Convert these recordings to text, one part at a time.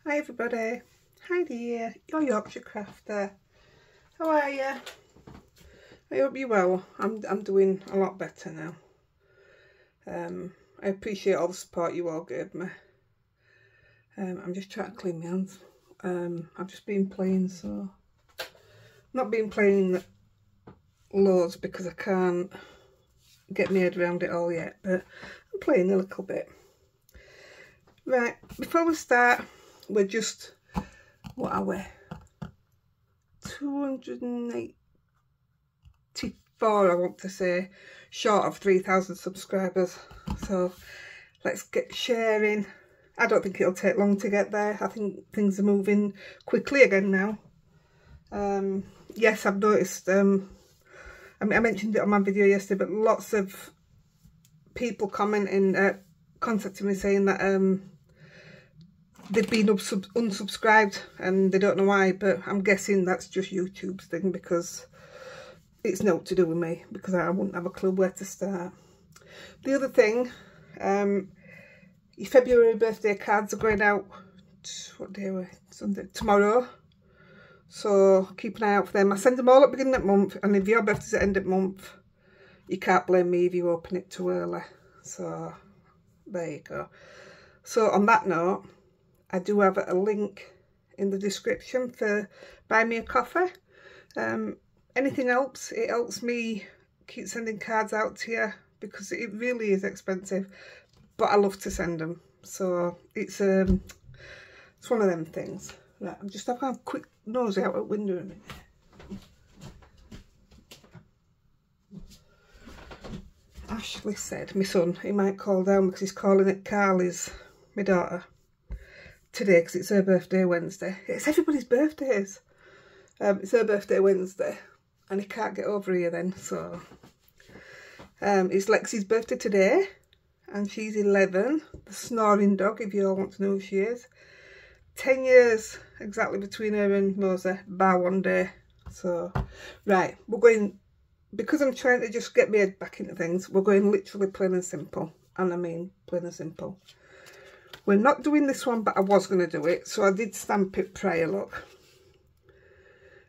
Hi everybody, Heidi here, your Yorkshire crafter. How are you? I hope you're well. I'm doing a lot better now. I appreciate all the support you all gave me. I'm just trying to clean my hands. I've just been playing, so not been playing loads because I can't get my head around it all yet, but I'm playing a little bit. Right, before we start, we're just, what are we? 284, I want to say, short of 3,000 subscribers. So let's get sharing. I don't think it'll take long to get there. I think things are moving quickly again now. Yes, I've noticed, I mentioned it on my video yesterday, but lots of people commenting, contacting me saying that they've been unsubscribed and they don't know why, but I'm guessing that's just YouTube's thing because it's not to do with me, because I wouldn't have a clue where to start. The other thing, your February birthday cards are going out, what day are we? Sunday, tomorrow. So keep an eye out for them. I send them all at the beginning of the month, and if your birthday's at the end of the month, you can't blame me if you open it too early. So there you go. So on that note, I do have a link in the description for buy me a coffee. Anything helps. It helps me keep sending cards out to you because it really is expensive, but I love to send them. So it's one of them things. Right, I'm just having a quick nose out at the window a minute. Ashley said, my son, he might call down because he's calling it Carly's, my daughter, today because it's her birthday Wednesday. It's everybody's birthdays. It's her birthday Wednesday and he can't get over here then, so it's Lexi's birthday today and she's 11, the snoring dog, if you all want to know who she is. 10 years exactly between her and Rosa, bar one day. So right, we're going, because I'm trying to just get my head back into things, we're going literally plain and simple, and I mean plain and simple. We're not doing this one, but I was going to do it, so I did stamp it prior, look.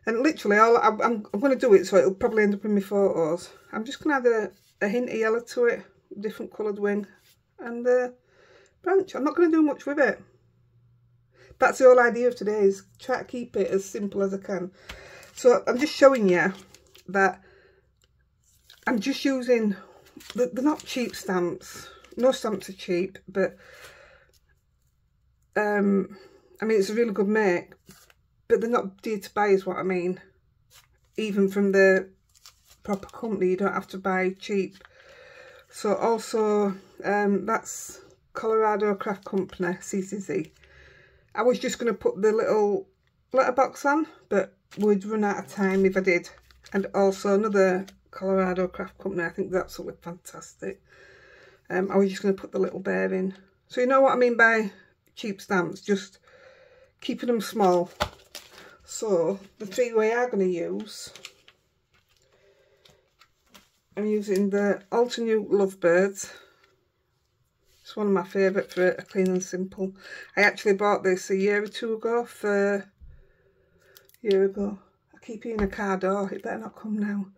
And literally, I'm going to do it, so it'll probably end up in my photos. I'm just going to add a hint of yellow to it, different coloured wing, and the branch. I'm not going to do much with it. That's the whole idea of today, is try to keep it as simple as I can. So I'm just showing you that I'm just using, they're not cheap stamps. No stamps are cheap, but I mean, it's a really good make, but they're not dear to buy is what I mean. Even from the proper company, you don't have to buy cheap. So also, that's Colorado Craft Company, CCC. I was just going to put the little letterbox on, but we'd run out of time if I did. And also another Colorado Craft Company, I think that's absolutely fantastic. I was just going to put the little bear in. So you know what I mean by cheap stamps, just keeping them small. So the three we are going to use, I'm using the Alter New Lovebirds. It's one of my favourite for a clean and simple. I actually bought this a year or two ago I keep hearing a car door, it better not come now.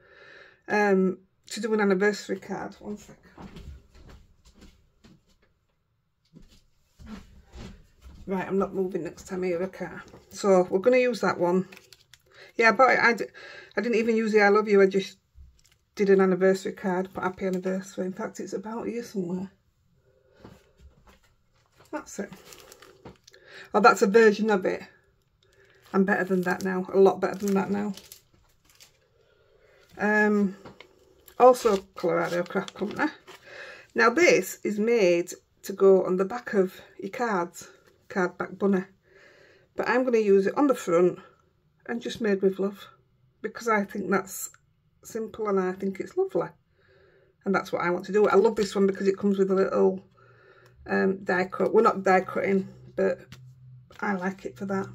To do an anniversary card. One second. Right, I'm not moving next time I hear a car. So we're going to use that one. Yeah, but I didn't even use the I love you, I just did an anniversary card, put happy anniversary. In fact, it's about here somewhere. That's it. Oh, that's a version of it. I'm better than that now. A lot better than that now. Also Colorado Craft Company. Now this is made to go on the back of your cards. Card back bunny. But I'm going to use it on the front and just made with love. Because I think that's simple and I think it's lovely. And that's what I want to do. I love this one because it comes with a little die cut. We're not die cutting, but I like it for that.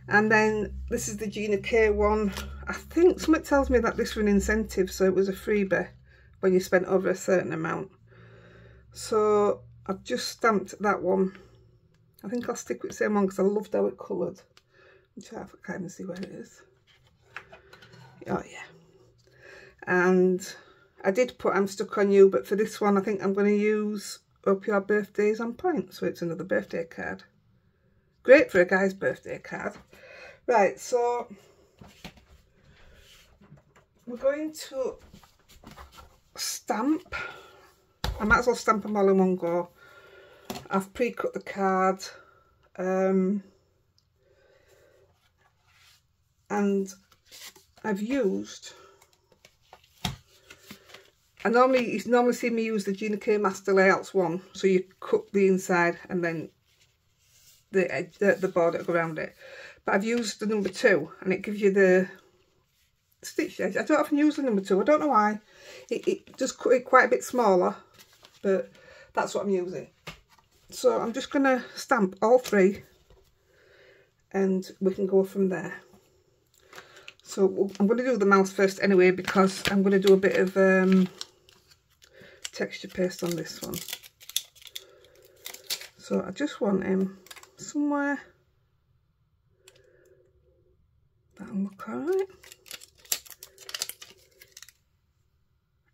And then this is the Gina K one. I think something tells me that this was an incentive, so it was a freebie when you spent over a certain amount. So I've just stamped that one I think I'll stick with the same one because I loved how it coloured. I'm trying to kind of see where it is. Oh yeah. And I did put I'm Stuck on You, but for this one I think I'm going to use Hope Your Birthday's on Point. So it's another birthday card. Great for a guy's birthday card. Right, so we're going to stamp. I might as well stamp them all in one go. I've pre-cut the card. And I've used, you normally see me use the Gina Master Layouts one, so you cut the inside and then the border around it. But I've used the number 2 and it gives you the stitch edge. I don't often use the number 2, I don't know why. It does cut it quite a bit smaller, but that's what I'm using. So I'm just going to stamp all 3 and we can go from there. So I'm going to do the mouth first anyway, because I'm going to do a bit of texture paste on this one. So I just want him somewhere that'll look alright.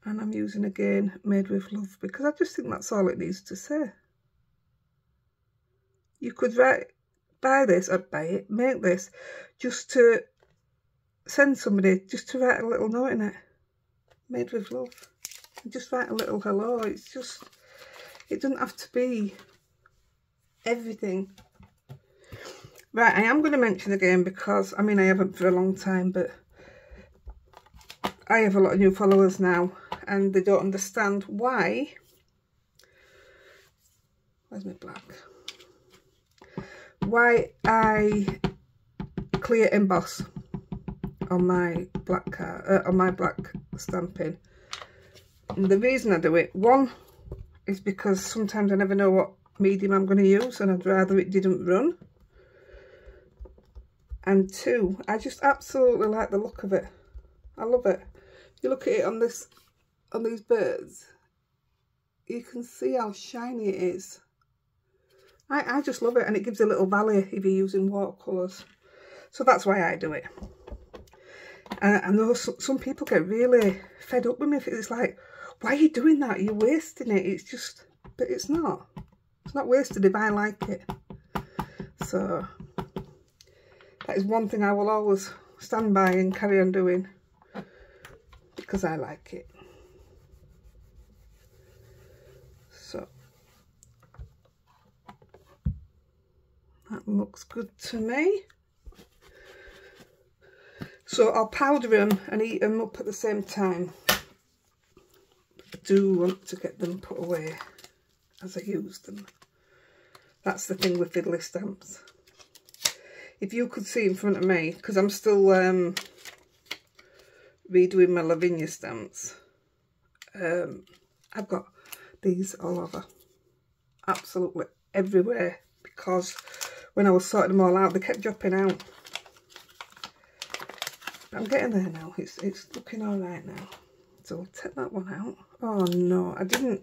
And I'm using again Made with Love, because I just think that's all it needs to say. You could buy this, or buy it, make this just to send somebody, just to write a little note in it. Made with Love. And just write a little hello. It's just, it doesn't have to be everything. Right, I am going to mention again, because I mean I haven't for a long time, but I have a lot of new followers now and they don't understand why. Where's my black? Why I clear emboss on my black card, on my black stamping. And the reason I do it, one, is because sometimes I never know what medium I'm going to use and I'd rather it didn't run. And 2, I just absolutely like the look of it. I love it. If you look at it on this, on these birds, you can see how shiny it is. I just love it, and it gives a little valley if you're using watercolours. So that's why I do it. And I know some people get really fed up with me. It's like, why are you doing that? You're wasting it. It's just, but it's not. It's not wasted if I like it. So that is one thing I will always stand by and carry on doing, because I like it. So that looks good to me. So I'll powder them and eat them up at the same time. I do want to get them put away as I use them. That's the thing with fiddly stamps. If you could see in front of me, because I'm still redoing my Lavinia stamps, I've got these all over, absolutely everywhere, because when I was sorting them all out they kept dropping out. But I'm getting there now. It's looking all right now. So I'll take that one out. Oh no, I didn't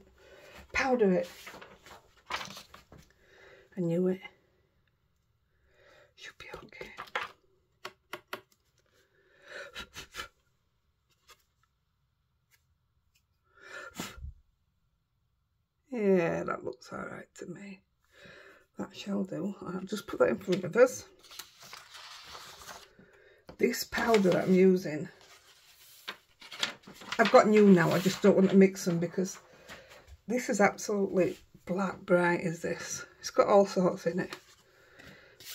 powder it. I knew it. Should be okay. Yeah, that looks all right to me. That shall do. I'll just put that in front of us. This powder that I'm using, I've got new now. I just don't want to mix them, because this is absolutely black bright, is this. It's got all sorts in it.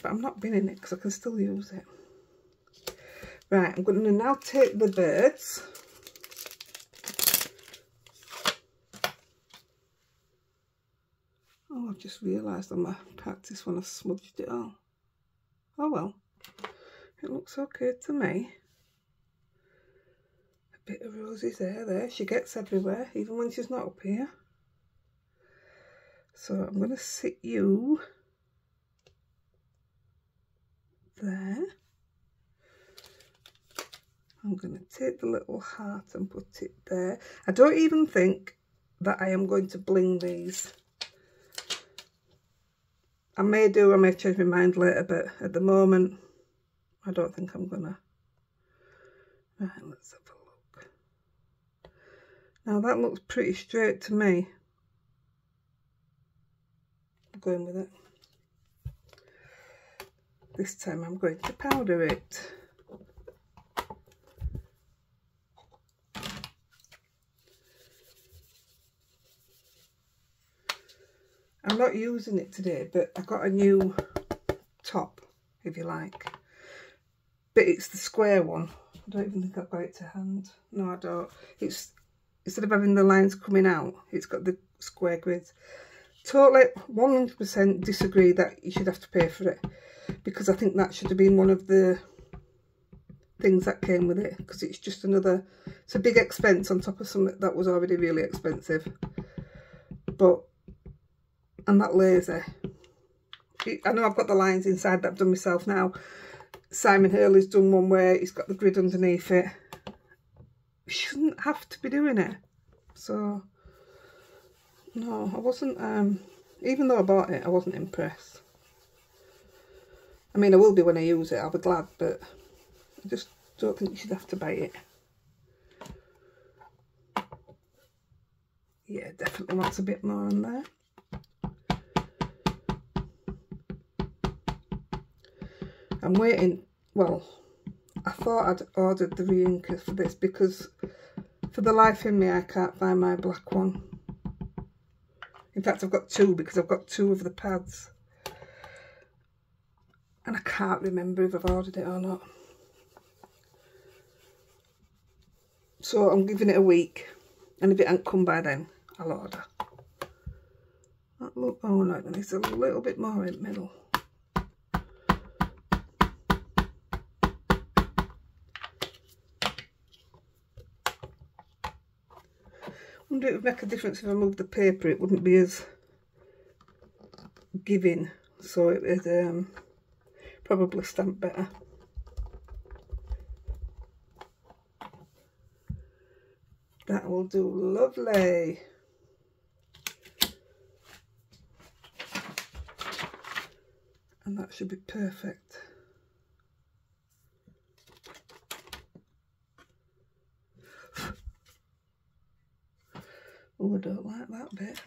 But I'm not binning it because I can still use it. Right, I'm going to now take the birds. Oh, I've just realised on my practice one I've smudged it all. Oh well, it looks okay to me. A bit of Rosie's hair there. She gets everywhere, even when she's not up here. So I'm going to sit you there. I'm going to take the little heart and put it there. I don't even think that I am going to bling these. I may change my mind later, but at the moment, I don't think I'm gonna. Right, let's have a look. Now that looks pretty straight to me. I'm going with it. This time I'm going to powder it. I'm not using it today, but I got a new top, if you like. But it's the square one. I don't even think I've got it to hand. No, I don't. It's, instead of having the lines coming out, it's got the square grids. Totally 100% disagree that you should have to pay for it, because I think that should have been one of the things that came with it, because it's just another, it's a big expense on top of something that was already really expensive. But I'm not lazy. I know I've got the lines inside that I've done myself now. Simon Hurley's done one where he's got the grid underneath it. You shouldn't have to be doing it. So, no, I wasn't, even though I bought it, I wasn't impressed. I mean, I will be when I use it, I'll be glad, but I just don't think you should have to buy it. Yeah, definitely wants a bit more on there. I'm waiting, well, I thought I'd ordered the re-inker for this, because for the life in me I can't find my black one. In fact, I've got two, because I've got two of the pads. And I can't remember if I've ordered it or not. So I'm giving it a week, and if it hasn't come by then, I'll order. That look, oh no, there's a little bit more in the middle. I wonder if it would make a difference if I moved the paper. It wouldn't be as giving, so it would probably stamp better. That will do lovely. And that should be perfect. Oh, I don't like that bit.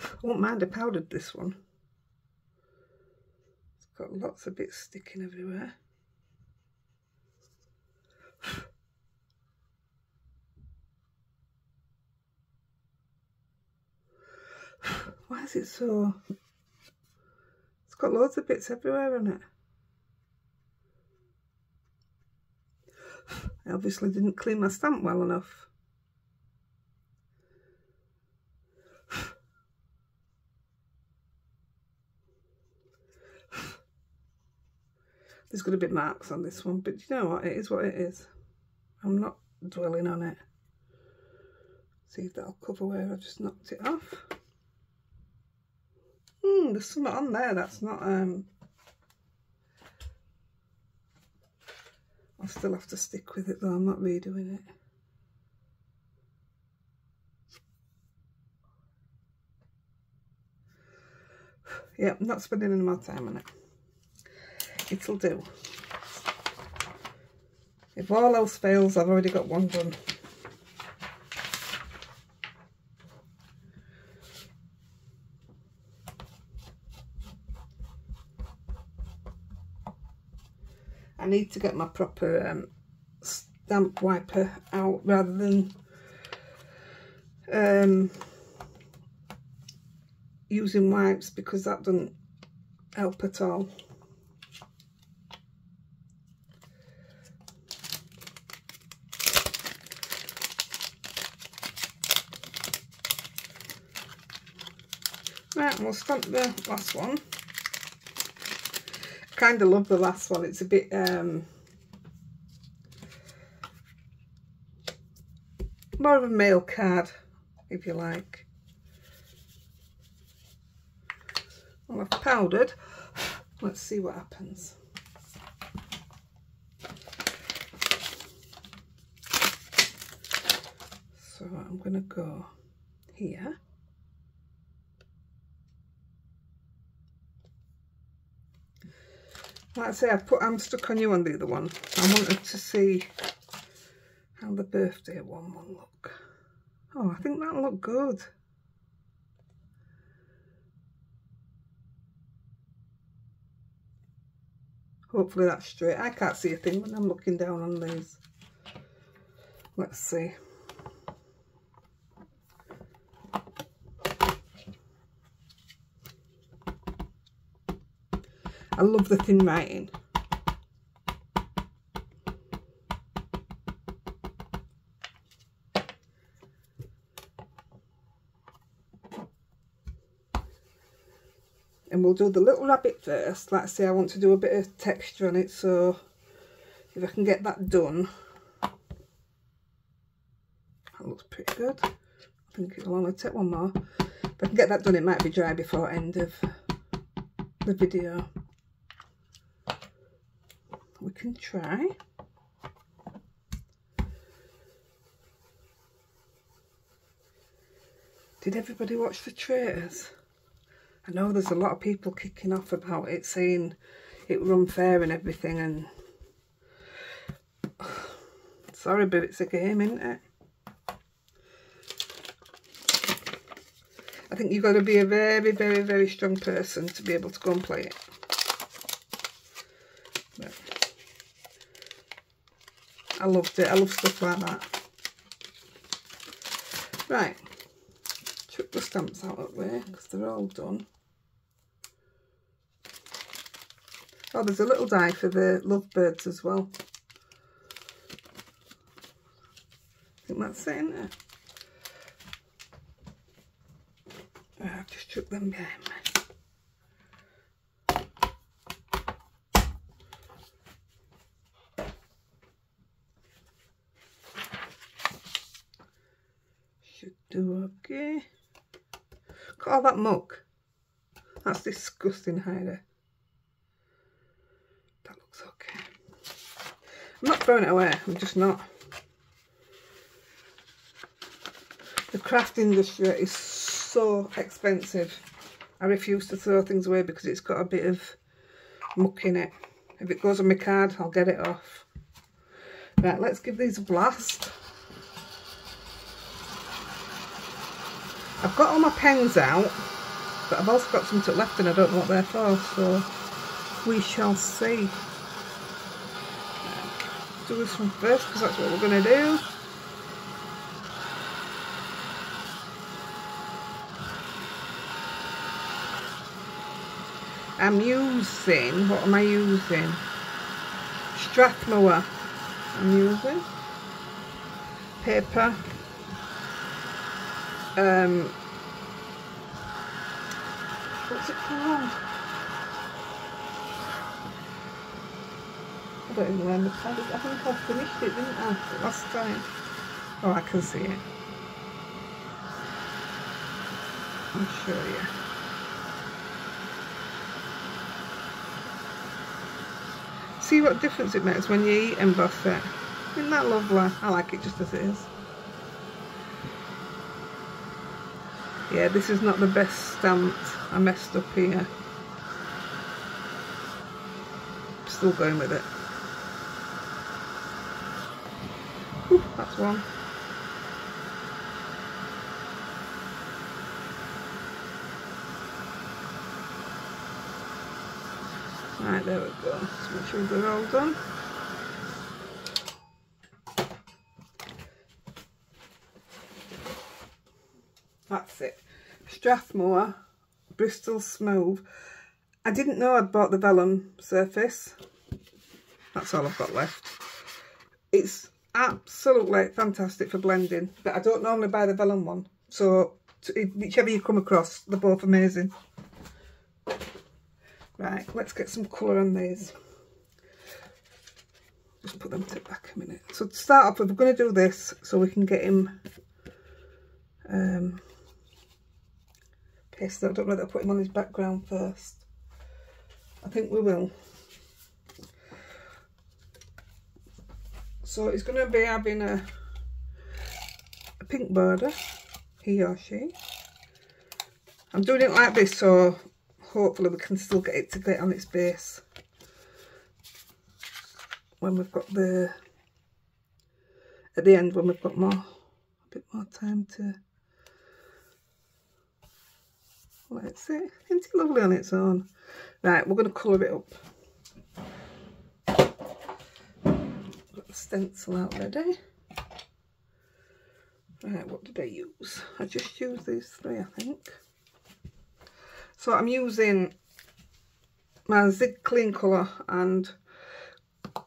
I won't mind I powdered this one. It's got lots of bits sticking everywhere. Why is it so... It's got loads of bits everywhere on it. I obviously didn't clean my stamp well enough. There's going to be marks on this one, but you know what? It is what it is. I'm not dwelling on it. See if that'll cover where I've just knocked it off. There's something on there that's not... I'll still have to stick with it though, I'm not redoing it. Yeah, I'm not spending any more time on it. It'll do. If all else fails, I've already got one done. I need to get my proper stamp wiper out rather than using wipes, because that doesn't help at all. Right, we'll stamp the last one. Kind of love the last one. It's a bit more of a mail card, if you like. Well, I've powdered. Let's see what happens. So I'm going to go here. Like I say, I'm stuck on you on the other one. I wanted to see how the birthday one will look. Oh, I think that'll look good. Hopefully that's straight. I can't see a thing when I'm looking down on these. Let's see. I love the thin writing. And we'll do the little rabbit first. Like I say, I want to do a bit of texture on it, so if I can get that done, that looks pretty good. I think it'll only take one more. If I can get that done, it might be dry before end of the video. We can try. Did everybody watch the traitors? I know there's a lot of people kicking off about it, saying it were unfair and everything, and sorry, but it's a game, isn't it? I think you've got to be a very, very, very strong person to be able to go and play it. But I loved it. I love stuff like that. Right. Chuck the stamps out of the way because they're all done. Oh, there's a little die for the lovebirds as well. I think that's it, isn't it? Right, I've just chucked them behind me. Should do okay. Look at all that muck. That's disgusting, Heidi. That looks okay. I'm not throwing it away, I'm just not. The craft industry is so expensive. I refuse to throw things away because it's got a bit of muck in it. If it goes on my card, I'll get it off. Right, let's give these a blast. I've got all my pens out, but I've also got some left and I don't know what they're for, so we shall see. Do this one first because that's what we're going to do. I'm using, what am I using? Strathmore. I'm using paper. What's it called? I don't even remember. I think I finished it, didn't I, last time? Oh, I can see it. I'll show you. See what difference it makes when you eat emboss it. Isn't that lovely? I like it just as it is. Yeah, this is not the best stamped. I messed up here. Still going with it. Whew, that's one. Right, there we go. Just make sure they're all done. That's it. Strathmore Bristol Smooth. I didn't know I'd bought the vellum surface. That's all I've got left. It's absolutely fantastic for blending, but I don't normally buy the vellum one. So whichever you come across, they're both amazing. Right, let's get some colour on these. Just put them back a minute. So to start off with, we're going to do this so we can get him pissed. I don't know whether to put him on his background first. I think we will. So he's going to be having a pink border, he or she. I'm doing it like this so hopefully we can still get it to get on its base when we've got the, at the end when we've got a bit more time to, let's see, isn't it lovely on its own? Right, we're going to colour it up. Got the stencil out ready. Right, what did I use? I just used these three, I think. So I'm using my Zig Clean Colour and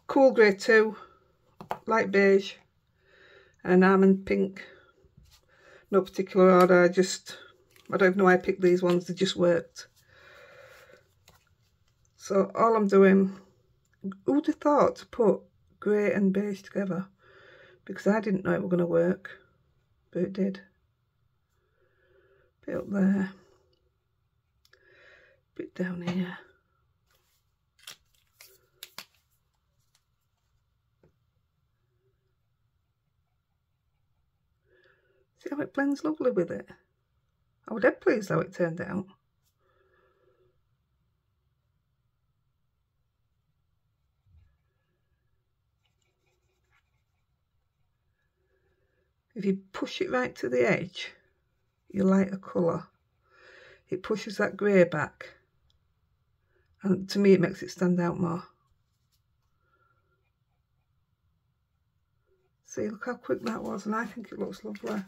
Cool Grey 2, Light Beige and Almond Pink. No particular order, I don't even know why I picked these ones, they just worked. So all I'm doing, who'd have thought to put grey and beige together? Because I didn't know it were going to work, but it did. Bit up there, bit down here. See how it blends lovely with it? I was dead pleased how it turned out. If you push it right to the edge, you light a colour, it pushes that grey back, and to me it makes it stand out more. See, look how quick that was, and I think it looks lovely.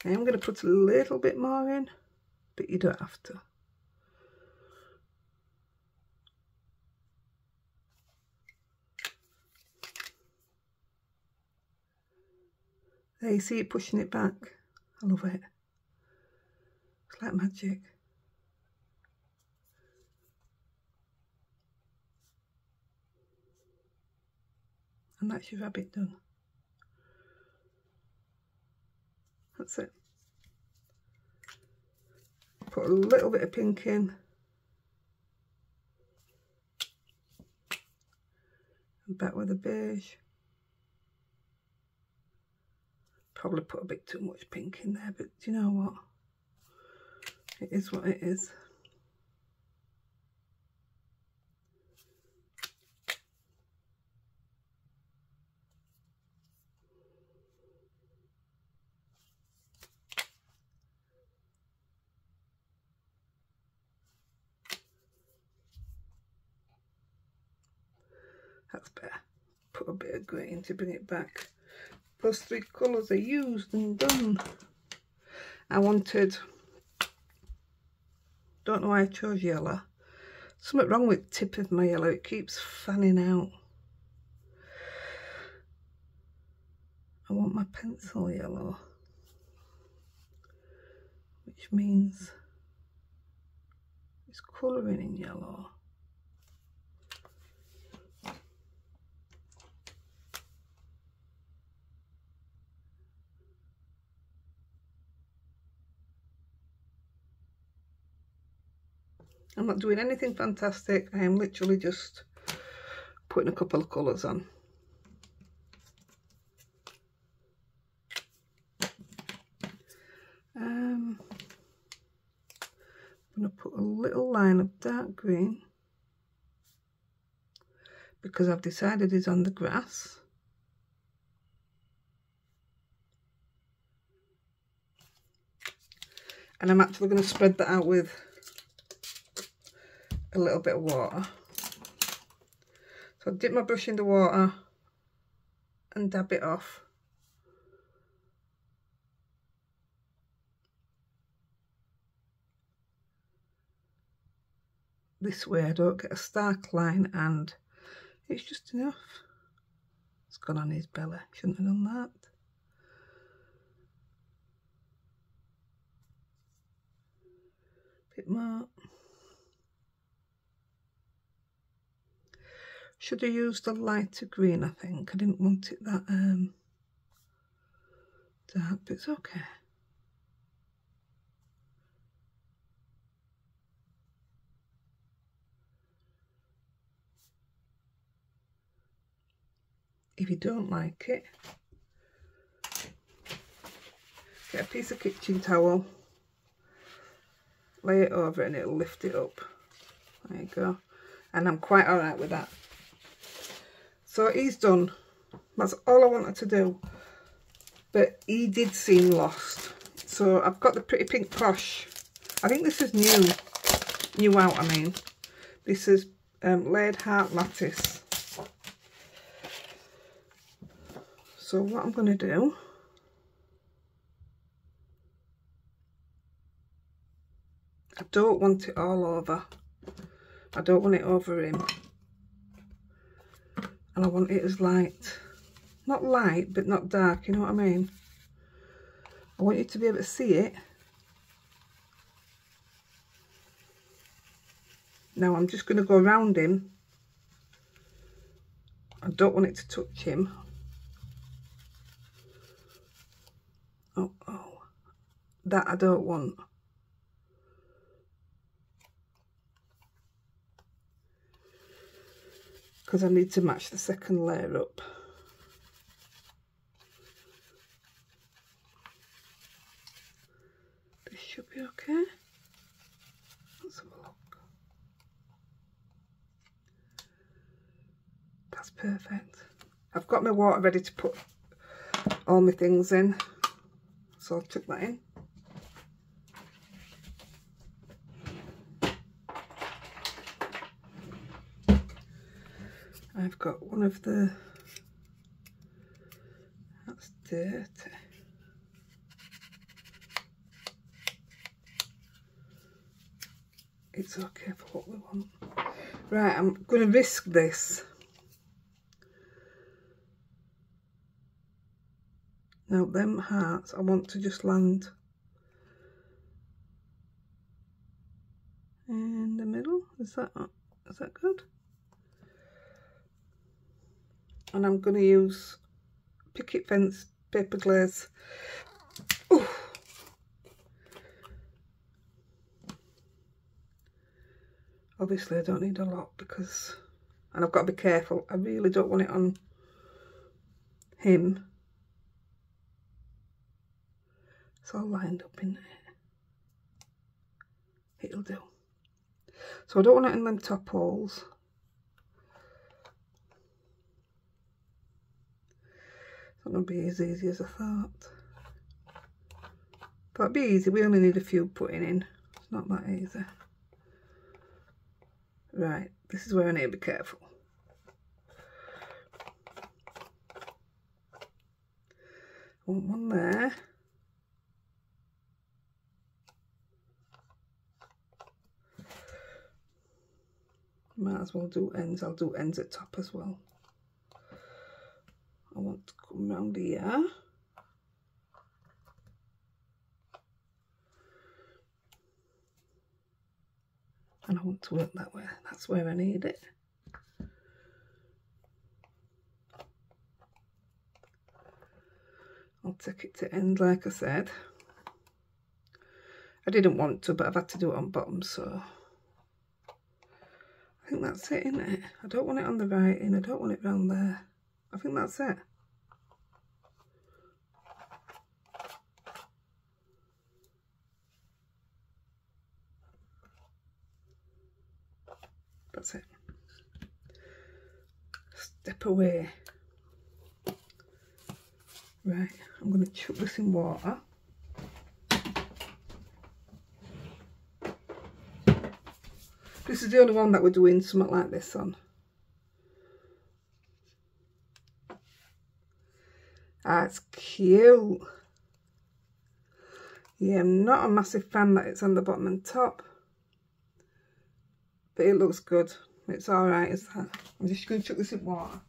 I am going to put a little bit more in, but you don't have to. There, you see it pushing it back. I love it. It's like magic. And that's your rabbit done. That's it. Put a little bit of pink in. And back with the beige. Probably put a bit too much pink in there, but do you know what? It is what it is. That's better. Put a bit of green to bring it back. Those three colours are used and done. I wanted, don't know why I chose yellow. Something wrong with the tip of my yellow, it keeps fanning out. I want my pencil yellow, which means it's colouring in yellow. I'm not doing anything fantastic, I am literally just putting a couple of colours on. I'm going to put a little line of dark green because I've decided it's on the grass. And I'm actually going to spread that out with a little bit of water. So I dip my brush in the water and dab it off. This way I don't get a stark line and it's just enough. It's gone on his belly, shouldn't have done that. Bit more. Should have used a lighter green, I think. I didn't want it that dark, but it's okay. if you don't like it, get a piece of kitchen towel, lay it over it and it'll lift it up. There you go. And I'm quite alright with that. So he's done. That's all I wanted to do. But he did seem lost. So I've got the Pretty Pink Posh. I think this is new out, I mean. This is laid heart lattice. So what I'm going to do, I don't want it all over. I don't want it over him. And I want it as light. Not light, but not dark, you know what I mean? I want you to be able to see it. Now I'm just going to go around him. I don't want it to touch him. Oh, that I don't want. Because I need to match the second layer up. This should be okay. Let's have a look. That's perfect. I've got my water ready to put all my things in. So I'll chuck that in. I've got one of the, that's dirty. It's okay for what we want. Right, I'm going to risk this. Now them hearts, I want to just land in the middle. Is that good? And I'm going to use Picket Fence paper glaze. Ooh. Obviously I don't need a lot because, and I've got to be careful, I really don't want it on him. It's all lined up in there. It'll do. So I don't want it in them top holes. It's not going to be as easy as I thought. But it'll be easy, we only need a few putting in. It's not that easy. Right, this is where I need to be careful. I want one there. Might as well do ends. I'll do ends at top as well. I want to come round here. And I want to work that way. That's where I need it. I'll take it to end like I said. I didn't want to, but I've had to do it on bottom, so I think that's it, isn't it? I don't want it on the right and I don't want it round there. I think that's it. That's it. Step away. Right, I'm going to chuck this in water. This is the only one that we're doing something like this on. That's cute. Yeah, I'm not a massive fan that it's on the bottom and top. But it looks good. It's alright as that. I'm just going to chuck this in water.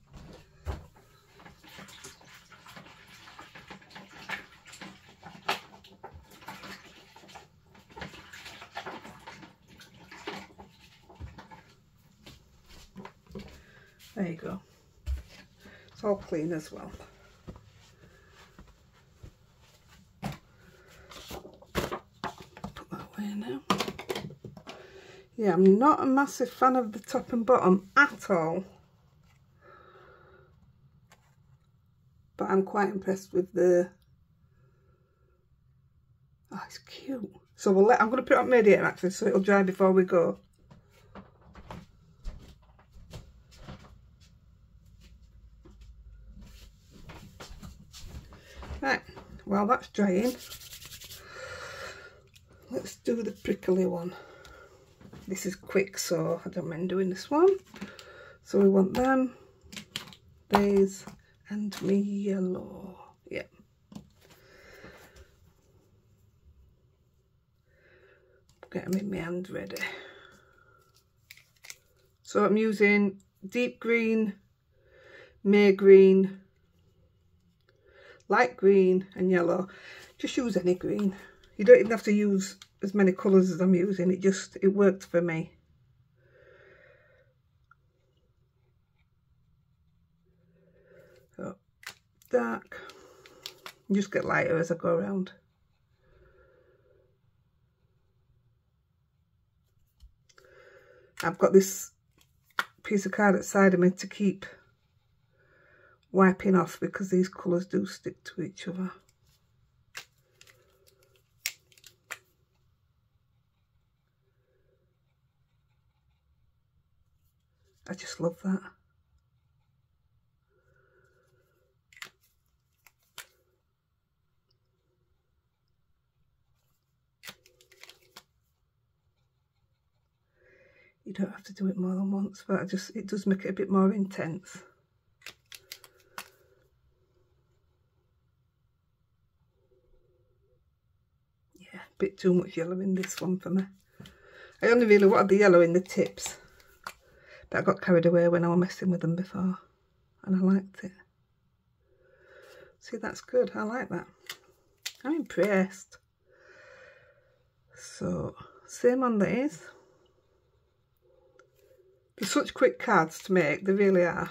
There you go. It's all clean as well. Put that away now. Yeah, I'm not a massive fan of the top and bottom at all. but I'm quite impressed with the... Oh, it's cute. So I'm going to put it on radiator actually, so it'll dry before we go. Right, while that's drying, let's do the prickly one. This is quick, so I don't mind doing this one. So we want them, these, and me yellow. Yep. Get them in my hand ready. So I'm using deep green, May green, light green and yellow. Just use any green. You don't even have to use as many colours as I'm using. It worked for me. So dark. Just get lighter as I go around. I've got this piece of card outside of me to keep wiping off because these colours do stick to each other. I just love that. You don't have to do it more than once, but it does make it a bit more intense. Yeah, a bit too much yellow in this one for me. I only really wanted the yellow in the tips, but I got carried away when I was messing with them before, and I liked it. See, that's good. I like that. I'm impressed. So, same on these. They're such quick cards to make, they really are.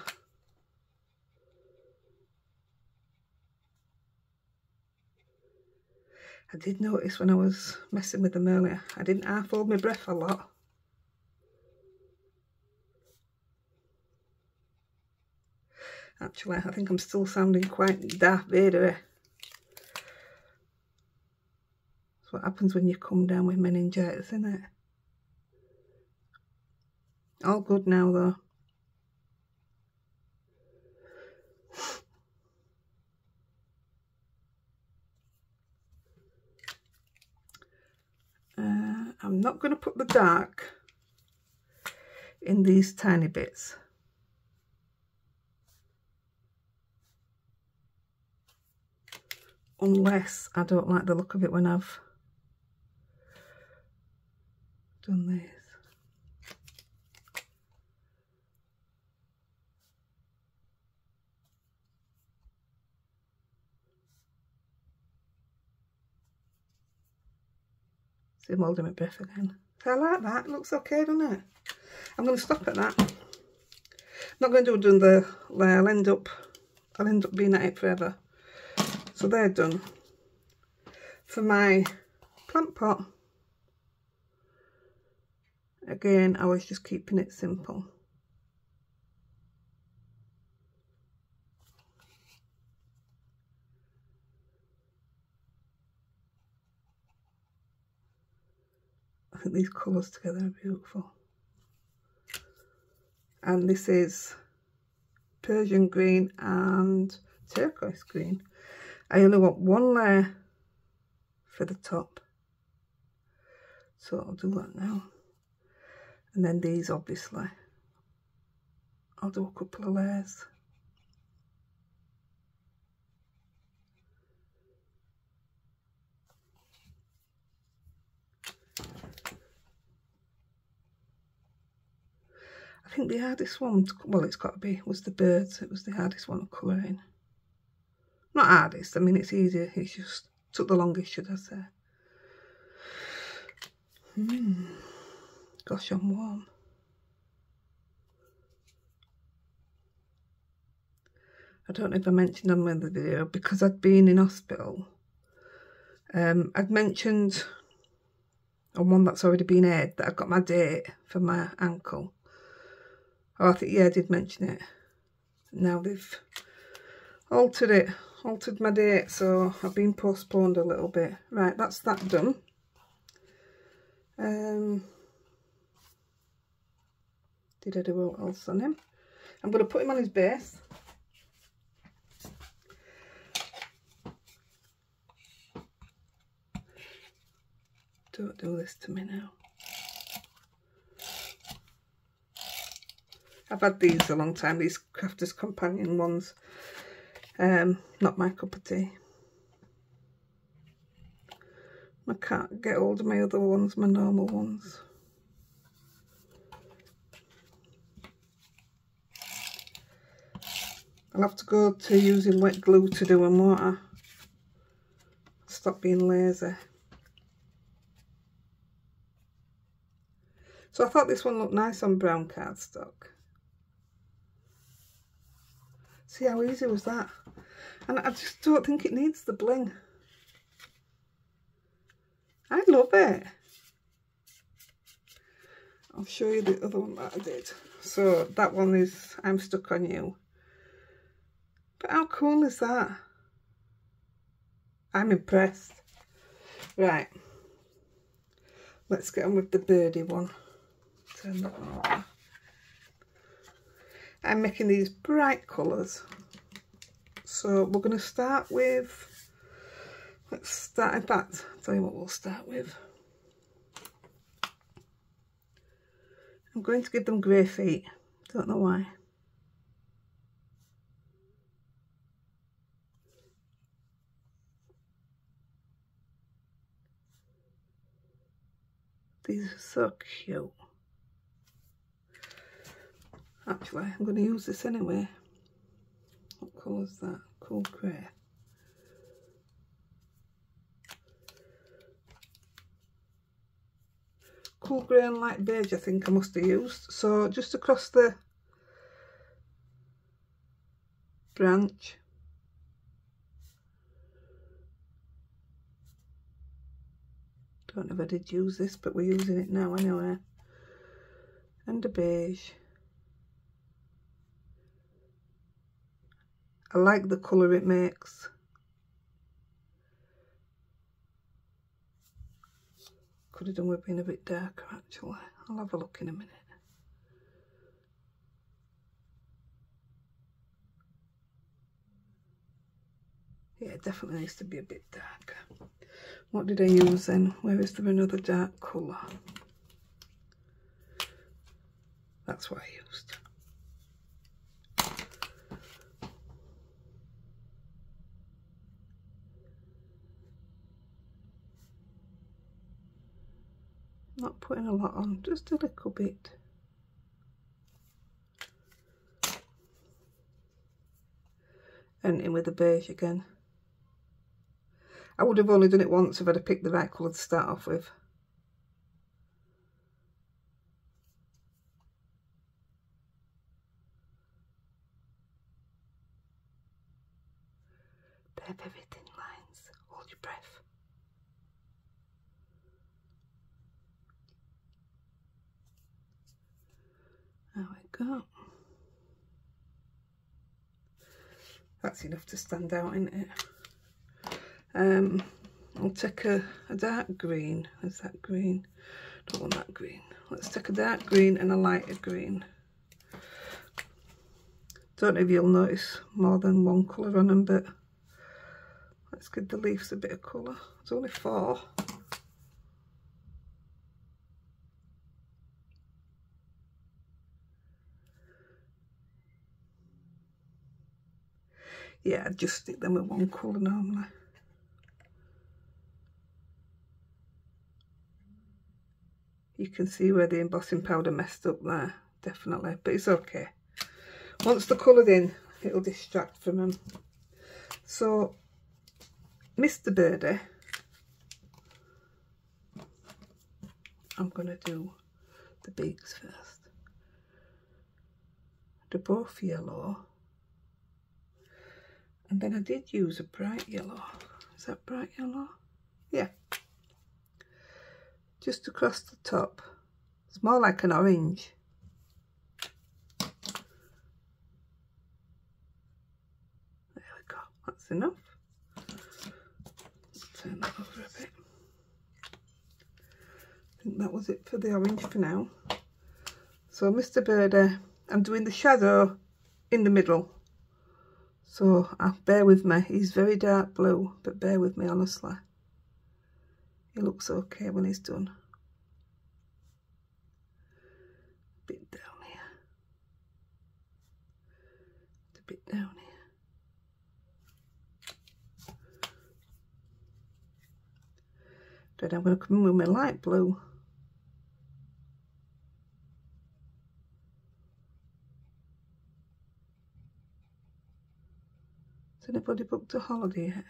I did notice when I was messing with them earlier, I didn't half hold my breath a lot. Actually, I think I'm still sounding quite Darth Vader-y. That's what happens when you come down with meningitis, isn't it? All good now though. I'm not going to put the dark in these tiny bits. Unless I don't like the look of it when I've done this. See, I'm holding my breath again. So I like that. It looks okay, doesn't it? I'm going to stop at that. I'm not going to do the layer. I'll end up being at it forever. So they're done. For my plant pot, again, I was just keeping it simple. I think these colours together are beautiful. And this is Persian green and turquoise green. I only want one layer for the top. So I'll do that now. And then these, obviously, I'll do a couple of layers. I think the hardest one, well, it's got to be, was the birds. It was the hardest one to colour in. Not hardest, I mean, it's easier. It just took the longest, should I say. Gosh, I'm warm. I don't know if I mentioned on the video, because I'd been in hospital. I'd mentioned on one that's already been aired that I've got my date for my ankle. Oh, I think, yeah, I did mention it. Now they've altered my date, so I've been postponed a little bit. Right, that's that done. Did I do what else on him? I'm going to put him on his base. Don't do this to me now. I've had these a long time, these Crafter's Companion ones. Not my cup of tea. I can't get hold of my other ones, my normal ones. I'll have to go to using wet glue to do them, won't I? Stop being lazy. So I thought this one looked nice on brown cardstock. See how easy was that? And I just don't think it needs the bling. I love it. I'll show you the other one that I did. So that one is I'm Stuck on You. But how cool is that? I'm impressed. Right. Let's get on with the birdie one. Turn that one over. I'm making these bright colours. So we're going to start with, let's start, in fact, I'll tell you what we'll start with. I'm going to give them grey feet. Don't know why. These are so cute. Actually, I'm going to use this anyway. What colour is that? Cool grey. Cool grey and light beige I think I must have used. So just across the branch. Don't know if I did use this, but we're using it now anyway. And a beige. I like the colour it makes. Could have done with being a bit darker actually. I'll have a look in a minute. Yeah, it definitely needs to be a bit darker. What did I use then? Where is there another dark colour? That's what I used. Not putting a lot on, just a little bit. And in with the beige again. I would have only done it once if I'd have picked the right colour to start off with. Very, very thin lines. Hold your breath. There we go. That's enough to stand out, isn't it? I'll take a dark green. Is that green? Don't want that green. Let's take a dark green and a lighter green. Don't know if you'll notice more than one colour on them, but let's give the leaves a bit of colour. It's only 4. Yeah, I'd just stick them with one colour normally. You can see where the embossing powder messed up there, definitely, but it's okay. Once they're coloured in, it'll distract from them. So, Mr. Birdie, I'm going to do the beaks first. They're both yellow. And then I did use a bright yellow. Is that bright yellow? Yeah. Just across the top. It's more like an orange. There we That's enough. Turn that over a bit. I think that was it for the orange for now. So Mr. Birdie, I'm doing the shadow in the middle. So bear with me. He's very dark blue, but bear with me honestly. He looks okay when he's done. A bit down here. A bit down here. Then I'm going to come in with my light blue. Has anybody booked a holiday yet?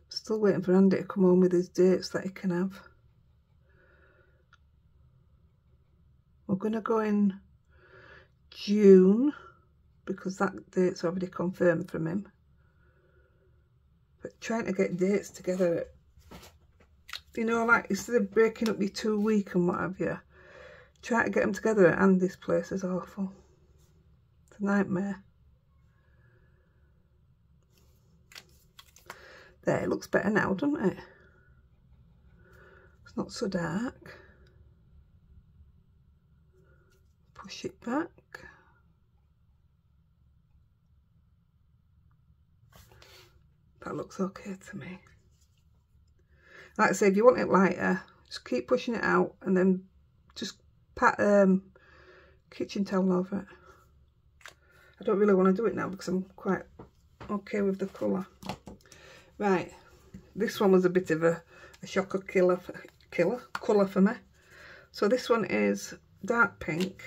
Still waiting for Andy to come home with his dates that he can have. We're going to go in June because that date's already confirmed from him. But trying to get dates together, you know, like instead of breaking up your 2 week and what have you, trying to get them together at Andy's place is awful. It's a nightmare. There, it looks better now, doesn't it? It's not so dark. Push it back. That looks okay to me. Like I say, if you want it lighter, just keep pushing it out and then just pat kitchen towel over it. I don't really want to do it now because I'm quite okay with the colour. Right, this one was a bit of a shocker colour for me. So this one is dark pink.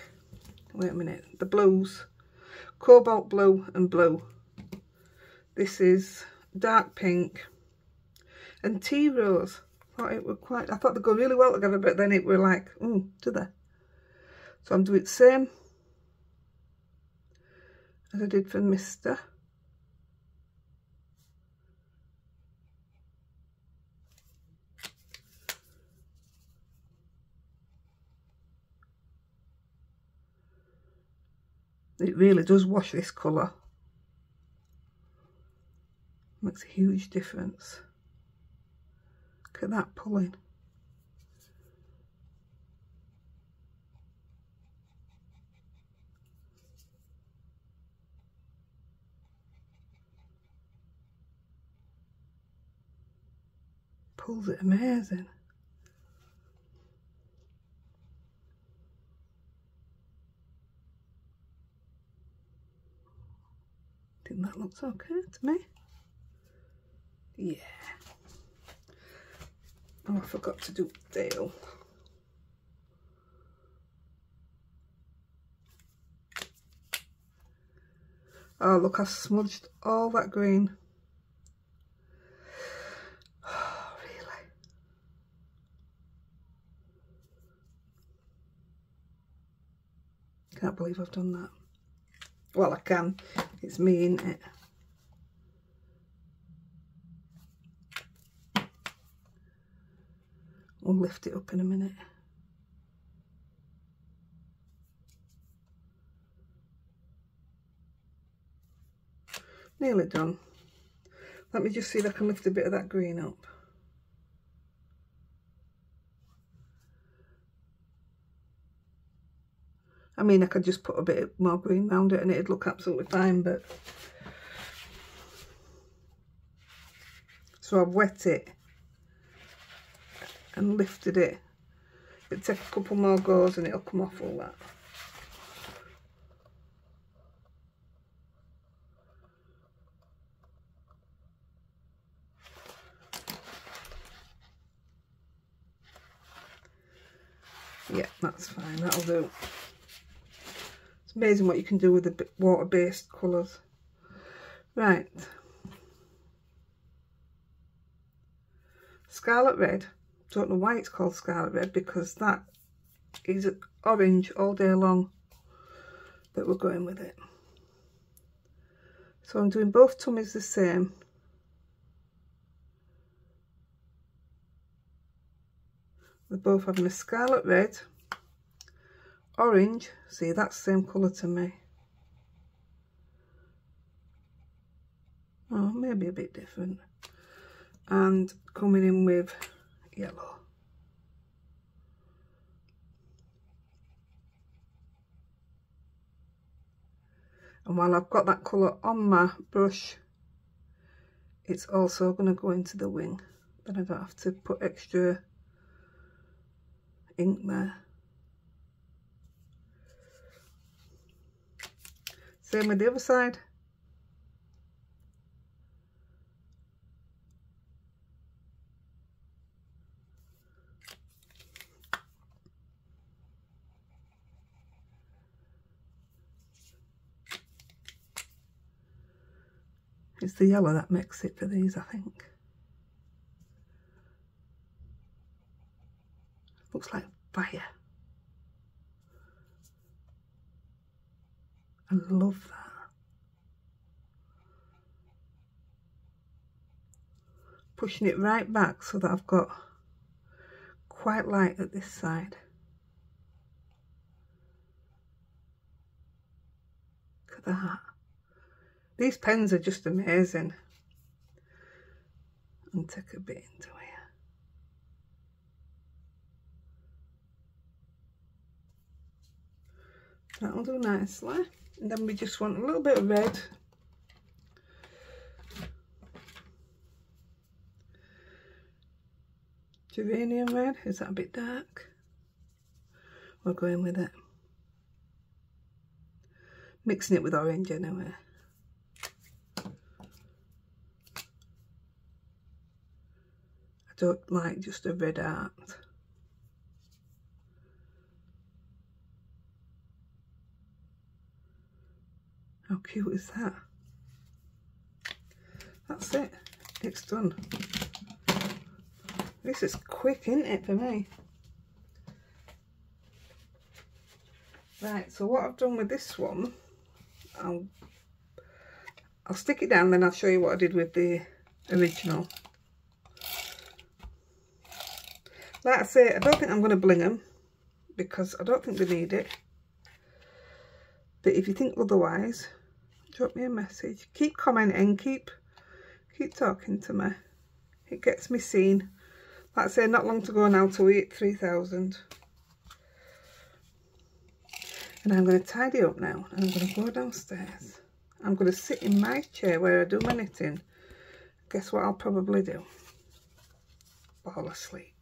Wait a minute, the blues, cobalt blue and blue. This is dark pink and tea rose. I thought they'd go really well together, but then it were like, do they? So I'm doing the same as I did for Mr. It really does wash this colour. Makes a huge difference. Look at that pulling. Pulls it amazing. I think that looks okay to me. Yeah. Oh, I forgot to do Dale. Oh, look, I smudged all that green. Oh, really? Can't believe I've done that. Well, I can. It's me, isn't it? We'll lift it up in a minute. Nearly done. Let me just see if I can lift a bit of that green up. I mean, I could just put a bit more green around it and it'd look absolutely fine, but... So I've wet it and lifted it. It'll take a couple more goes and it'll come off all that. Yeah, that's fine, that'll do. It's amazing what you can do with the water-based colours. Right. Scarlet red. Don't know why it's called scarlet red, because that is orange all day long. But we're going with it. So I'm doing both tummies the same. They're both having a scarlet red, orange, see that's the same colour to me, maybe a bit different. And coming in with yellow. And while I've got that colour on my brush, it's also going to go into the wing. Then I don't have to put extra ink there. Same with the other side. It's the yellow that makes it for these, I think. Looks like fire. I love that. Pushing it right back so that I've got quite light at this side. Look at that. These pens are just amazing. And take a bit into here. That'll do nicely. And then we just want a little bit of red. Geranium red, is that a bit dark? We're going with it. Mixing it with orange anyway. I don't like just a red art. How cute is that? That's it. It's done. This is quick, isn't it, for me? Right, so what I've done with this one, I'll stick it down, then I'll show you what I did with the original. Like I say, I don't think I'm going to bling them, because I don't think they need it. But if you think otherwise, drop me a message. Keep commenting, keep talking to me. It gets me seen. Like I say, not long to go now till we hit 3,000. And I'm going to tidy up now, and I'm going to go downstairs. I'm going to sit in my chair where I do my knitting. Guess what I'll probably do? Fall asleep.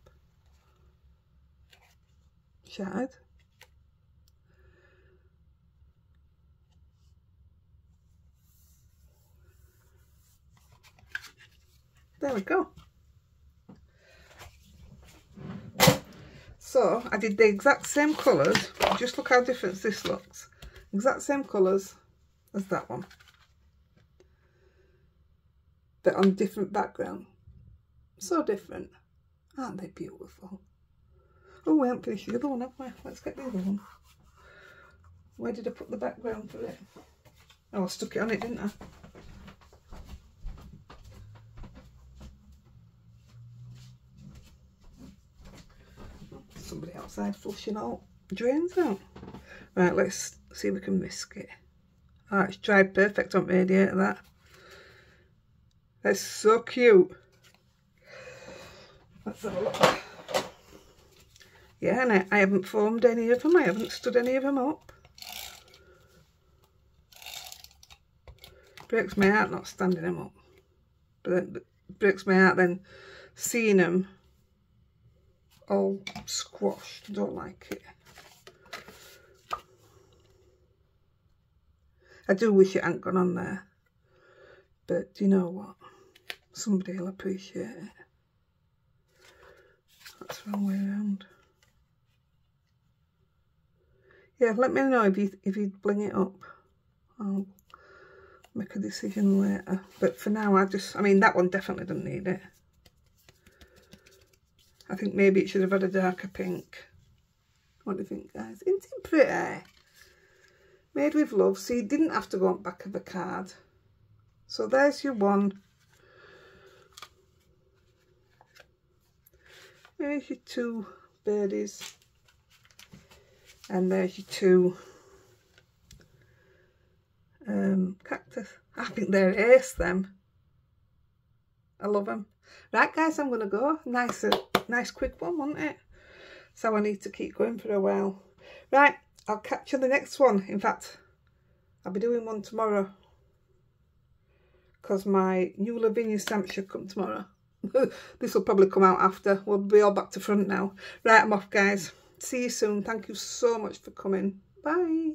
Shattered. There we go. So I did the exact same colours. Just look how different this looks. Exact same colours as that one, but on different background. So different. Aren't they beautiful? Oh, we haven't finished the other one, have we? Let's get the other one. Where did I put the background for it? Oh, I stuck it on it, didn't I? Somebody outside flushing all drains out. Right, let's see if we can risk it. Oh, it's dried perfect on radiator, that. That's so cute. Let's have a look. Yeah, and I haven't formed any of them. I haven't stood any of them up. Breaks my heart not standing them up. But it breaks my heart then seeing them all squashed. Don't like it. I do wish it hadn't gone on there, but do you know what? Somebody will appreciate it. That's the wrong way around. Yeah, let me know if you bling it up. I'll make a decision later. But for now, I mean, that one definitely doesn't need it. I think maybe it should have had a darker pink. What do you think, guys? Isn't it pretty? Made with love. So you didn't have to go on the back of a card. So there's your one. There's your two birdies. And there's your two cactus. I think they're ace, them. I love them. Right, guys, I'm going to go. Nice quick one, wasn't it? So I need to keep going for a while. Right, I'll catch you on the next one. In fact, I'll be doing one tomorrow, because my new Lavinia stamp should come tomorrow. This will probably come out after. We'll be all back to front now. Right, I'm off, guys. See you soon. Thank you so much for coming. Bye.